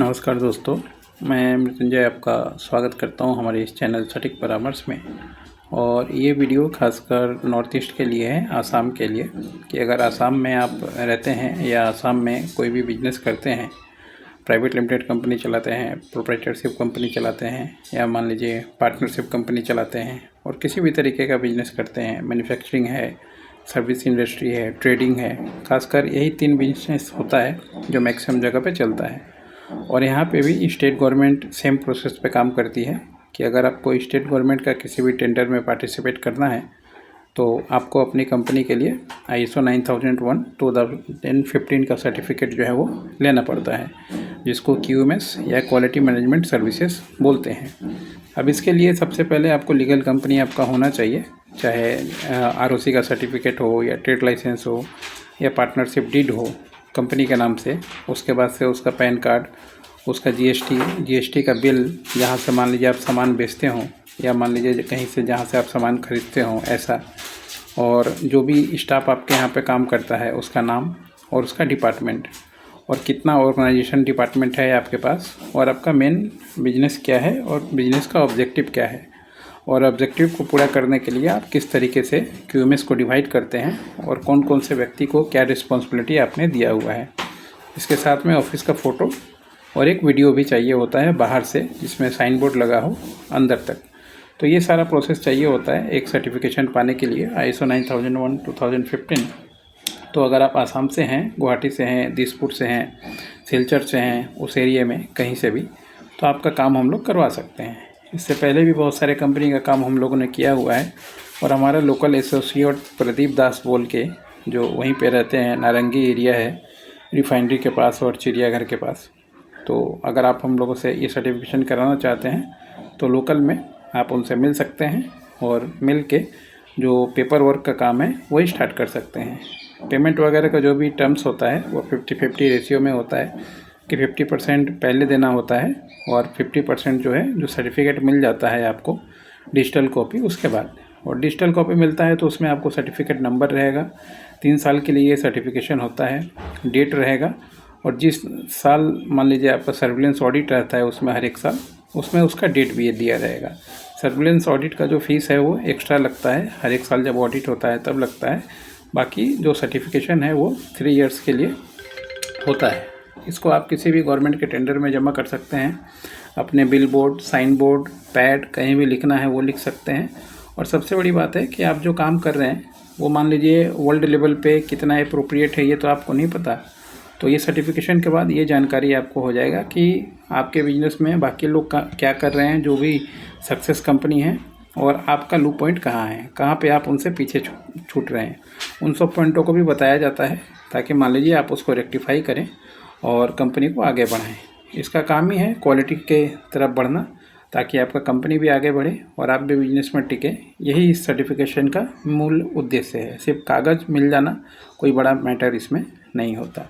नमस्कार दोस्तों, मैं मृत्युंजय आपका स्वागत करता हूं हमारे इस चैनल सटीक परामर्श में। और ये वीडियो खासकर नॉर्थ ईस्ट के लिए है, आसाम के लिए, कि अगर आसाम में आप रहते हैं या आसाम में कोई भी बिजनेस करते हैं, प्राइवेट लिमिटेड कंपनी चलाते हैं, प्रोप्राइटरशिप कंपनी चलाते हैं, या मान लीजिए पार्टनरशिप कंपनी चलाते हैं और किसी भी तरीके का बिजनेस करते हैं, मैन्युफैक्चरिंग है, सर्विस इंडस्ट्री है, ट्रेडिंग है, खासकर यही 3 बिजनेस होता है जो मैक्सिमम जगह पे चलता है। और यहाँ पे भी स्टेट गवर्नमेंट सेम प्रोसेस पे काम करती है कि अगर आपको स्टेट गवर्नमेंट का किसी भी टेंडर में पार्टिसिपेट करना है तो आपको अपनी कंपनी के लिए ISO 9001 2015 का सर्टिफिकेट जो है वो लेना पड़ता है, जिसको QMS या क्वालिटी मैनेजमेंट सर्विसेज बोलते हैं। अब इसके लिए सबसे पहले आपको लीगल कंपनी आपका होना चाहिए, चाहे ROC का सर्टिफिकेट हो या ट्रेड लाइसेंस हो या पार्टनरशिप डीड हो कंपनी के नाम से। उसके बाद से उसका पैन कार्ड, उसका GST का बिल, जहाँ से मान लीजिए आप सामान बेचते हों या मान लीजिए कहीं से जहाँ से आप सामान खरीदते हों ऐसा, और जो भी स्टाफ आपके यहाँ पे काम करता है उसका नाम और उसका डिपार्टमेंट, और कितना ऑर्गेनाइजेशन डिपार्टमेंट है आपके पास, और आपका मेन बिजनेस क्या है और बिजनेस का ऑब्जेक्टिव क्या है, और ऑब्जेक्टिव को पूरा करने के लिए आप किस तरीके से QMS को डिवाइड करते हैं और कौन कौन से व्यक्ति को क्या रिस्पॉन्सिबिलिटी आपने दिया हुआ है। इसके साथ में ऑफिस का फ़ोटो और एक वीडियो भी चाहिए होता है बाहर से, जिसमें साइन बोर्ड लगा हो अंदर तक। तो ये सारा प्रोसेस चाहिए होता है एक सर्टिफिकेशन पाने के लिए ISO 9001 2015। तो अगर आप आसाम से हैं, गुवाहाटी से हैं, दिसपुर से हैं, सिलचर से हैं, उस एरिया में कहीं से भी, तो आपका काम हम लोग करवा सकते हैं। इससे पहले भी बहुत सारे कंपनी का काम हम लोगों ने किया हुआ है, और हमारा लोकल एसोसिएट प्रदीप दास बोल के, जो वहीं पे रहते हैं, नारंगी एरिया है, रिफाइनरी के पास और चिड़ियाघर के पास। तो अगर आप हम लोगों से ये सर्टिफिकेशन कराना चाहते हैं तो लोकल में आप उनसे मिल सकते हैं, और मिल के जो पेपर वर्क का काम है वही स्टार्ट कर सकते हैं। पेमेंट वगैरह का जो भी टर्म्स होता है वो 50-50 रेशियो में होता है कि 50% पहले देना होता है और 50% जो है, जो सर्टिफिकेट मिल जाता है आपको डिजिटल कॉपी उसके बाद। और डिजिटल कॉपी मिलता है तो उसमें आपको सर्टिफिकेट नंबर रहेगा, 3 साल के लिए ये सर्टिफिकेशन होता है, डेट रहेगा, और जिस साल मान लीजिए आपका सर्विलेंस ऑडिट रहता है उसमें हर एक साल, उसमें उसका डेट भी दिया रहेगा। सर्विलेंस ऑडिट का जो फीस है वो एक्स्ट्रा लगता है, हर एक साल जब ऑडिट होता है तब लगता है। बाकी जो सर्टिफिकेशन है वो 3 इयर्स के लिए होता है। इसको आप किसी भी गवर्नमेंट के टेंडर में जमा कर सकते हैं, अपने billboard, signboard, pad, कहीं भी लिखना है वो लिख सकते हैं। और सबसे बड़ी बात है कि आप जो काम कर रहे हैं वो मान लीजिए वर्ल्ड लेवल पे कितना अप्रोप्रिएट है ये तो आपको नहीं पता। तो ये सर्टिफिकेशन के बाद ये जानकारी आपको हो जाएगा कि आपके बिजनेस में बाकी लोग क्या कर रहे हैं, जो भी सक्सेस कंपनी है, और आपका लू पॉइंट कहाँ है, कहाँ पे आप उनसे पीछे छूट रहे हैं। उन सब पॉइंटों को भी बताया जाता है ताकि मान लीजिए आप उसको रेक्टिफाई करें और कंपनी को आगे बढ़ाएं। इसका काम ही है क्वालिटी के तरफ बढ़ना, ताकि आपका कंपनी भी आगे बढ़े और आप भी बिजनेस में टिके। यही इस सर्टिफिकेशन का मूल उद्देश्य है। सिर्फ कागज़ मिल जाना कोई बड़ा मैटर इसमें नहीं होता।